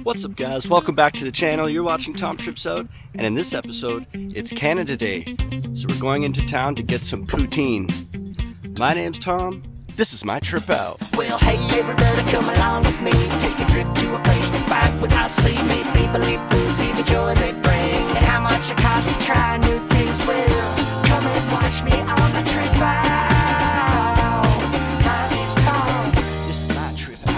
What's up guys, welcome back to the channel. You're watching Tom Trips Out, and in this episode, it's Canada Day. So we're going into town to get some poutine. My name's Tom, this is my trip out. Well, hey everybody, come along with me. Take a trip to a place to fight without sea. Make people eat food, see the joy they bring, and how much it costs to try new things. Well, come and watch me on the trip out. My name's Tom, this is my trip out.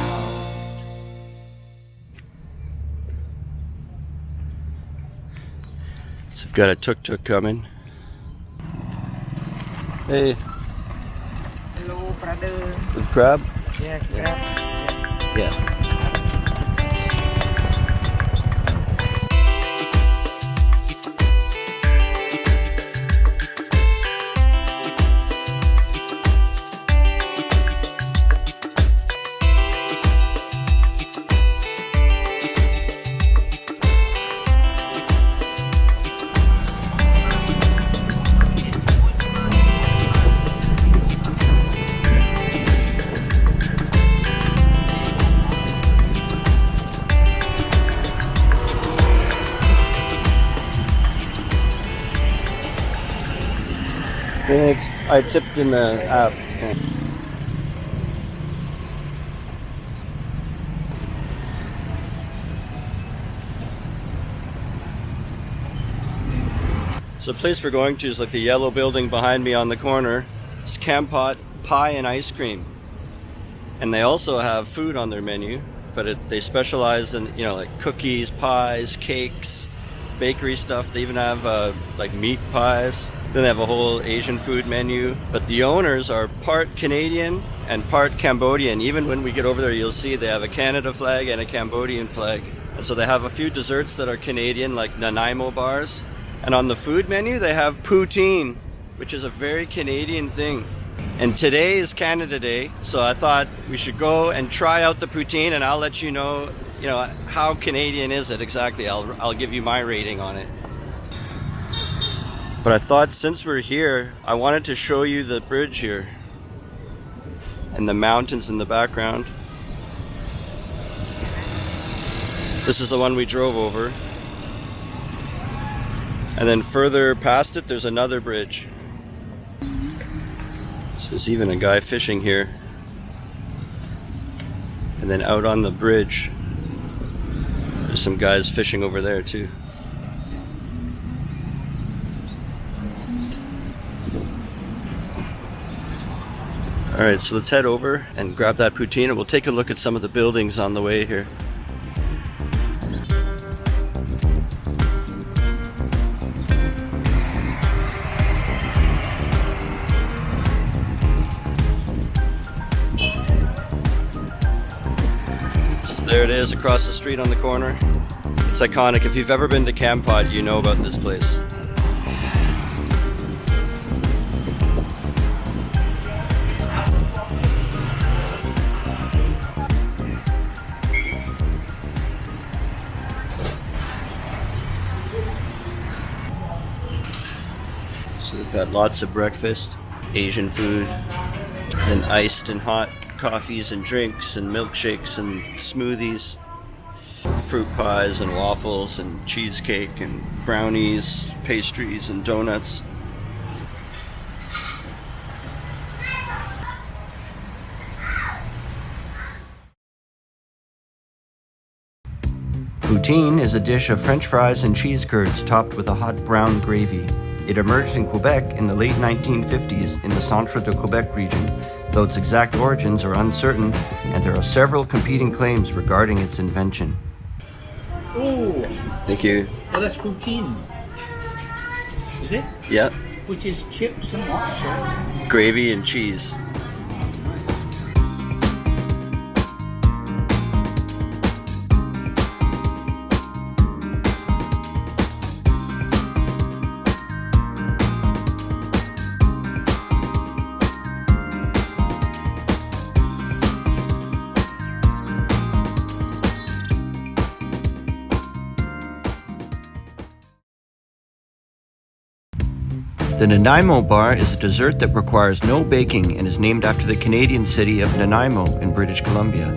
So we've got a tuk-tuk coming. Hey. Hello, brother. With crab? Yeah, crab. Yeah. Thanks. I tipped in the app. So the place we're going to is like the yellow building behind me on the corner. It's Kampot pie and ice cream. And they also have food on their menu, but they specialize in, you know, like cookies, pies, cakes, bakery stuff. They even have like meat pies. Then they have a whole Asian food menu. But the owners are part Canadian and part Cambodian. Even when we get over there, you'll see they have a Canada flag and a Cambodian flag. And so they have a few desserts that are Canadian, like Nanaimo bars. And on the food menu, they have Poutine, which is a very Canadian thing. And today is Canada Day, so I thought we should go and try out the poutine, and I'll let you know, how Canadian is it exactly. I'll give you my rating on it. But I thought since we're here, I wanted to show you the bridge here and the mountains in the background. This is the one we drove over. And then further past it, there's another bridge. So there's even a guy fishing here. And then out on the bridge, there's some guys fishing over there too. Alright, so let's head over and grab that poutine, and we'll take a look at some of the buildings on the way here. So there it is across the street on the corner. It's iconic. If you've ever been to Kampot, you know about this place. So they've got lots of breakfast, Asian food, then iced and hot coffees and drinks and milkshakes and smoothies, fruit pies and waffles and cheesecake and brownies, pastries and donuts. Poutine is a dish of French fries and cheese curds topped with a hot brown gravy. It emerged in Quebec in the late 1950s in the Centre de Quebec region, though its exact origins are uncertain, and there are several competing claims regarding its invention. Oh, Thank you. well, that's poutine. Is it? Yeah, Which is chips and what? Sorry. gravy and cheese. The Nanaimo bar is a dessert that requires no baking and is named after the Canadian city of Nanaimo in British Columbia.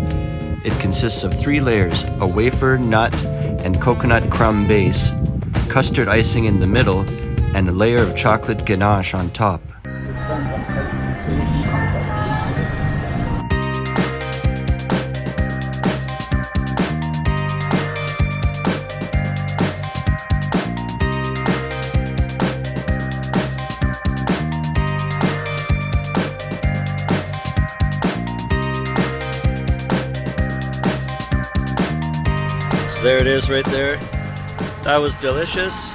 it consists of 3 layers, a wafer, nut, and coconut crumb base, custard icing in the middle, and a layer of chocolate ganache on top. There it is right there. That was delicious.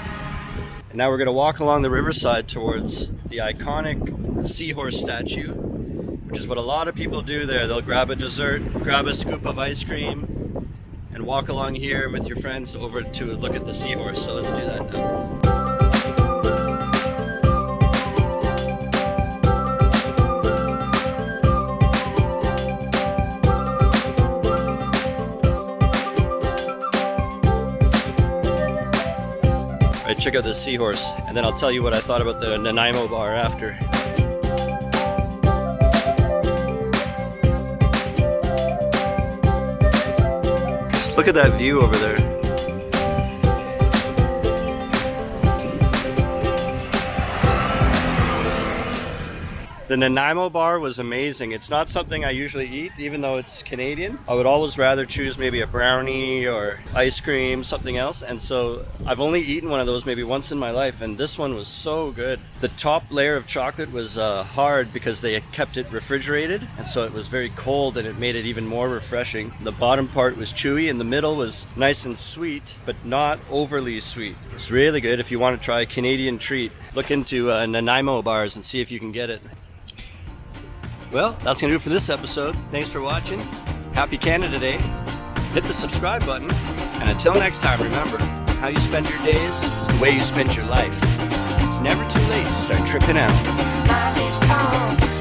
And now we're going to walk along the riverside towards the iconic seahorse statue, which is what a lot of people do there. They'll grab a dessert, grab a scoop of ice cream, and walk along here with your friends over to look at the seahorse. So let's do that now. Check out this seahorse, and then I'll tell you what I thought about the Nanaimo bar after. Just look at that view over there. The Nanaimo bar was amazing. It's not something I usually eat, even though it's Canadian. I would always rather choose maybe a brownie or ice cream, something else. And so I've only eaten one of those maybe once in my life, and this one was so good. The top layer of chocolate was hard because they kept it refrigerated, and so it was very cold, and it made it even more refreshing. The bottom part was chewy, and the middle was nice and sweet, but not overly sweet. It's really good. If you want to try a Canadian treat, look into Nanaimo bars and see if you can get it. Well, that's going to do it for this episode. Thanks for watching. Happy Canada Day. Hit the subscribe button. And until next time, remember, how you spend your days is the way you spend your life. It's never too late to start tripping out. My name's Tom.